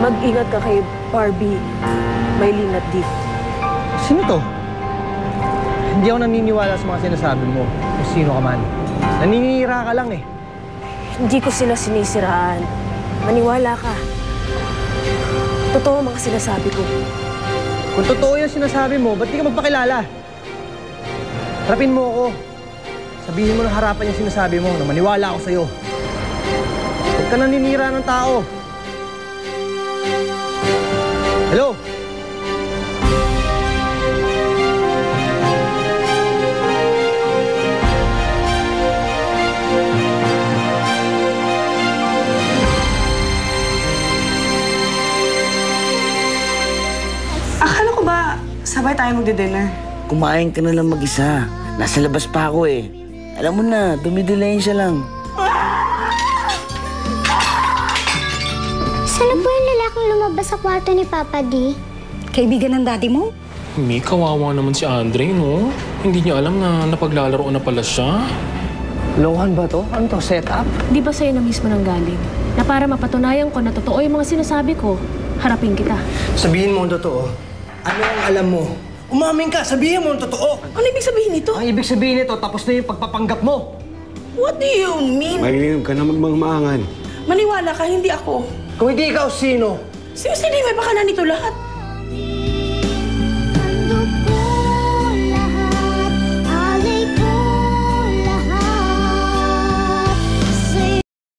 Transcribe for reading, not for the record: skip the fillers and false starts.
Mag-ingat ka kay Barbie, Maylene at Dick. Sino to? Hindi ako naniniwala sa mga sinasabi mo kung sino ka man. Naninira ka lang eh. Hindi ko sila sinisiraan. Maniwala ka. Totoo ang mga sinasabi ko. Kung totoo yung sinasabi mo, ba't di ka magpakilala? Harapin mo ako. Sabihin mo ng harapan yung sinasabi mo na maniwala ako sa'yo. Huwag ka naninira ng tao. Hello? Akala ko ba sabay tayo magdi-dinner? Kumain ka na lang mag-isa. Nasa labas pa ako eh. Alam mo na, dumidilensya lang. Saan po yung lalaking lumabas sa kwarto ni Papa D? Kaibigan ng daddy mo? Mi, kawawa naman si Andre, no? Hindi niya alam na napaglalaro na pala siya. Lohan ba to? Ano to? Setup? Di ba sa'yo na mismo nang galing? Na para mapatunayan ko na totoo yung mga sinasabi ko, harapin kita. Sabihin mo ang totoo. Ano ang alam mo? Umamin ka! Sabihin mo ang totoo! Ano ibig sabihin nito? Ang ibig sabihin nito, tapos na yung pagpapanggap mo. What do you mean? Mahilingan ka na magmangmaangan. Maniwala ka, hindi ako. Kung hindi ikaw, sino? Seriously, may baka na nito lahat.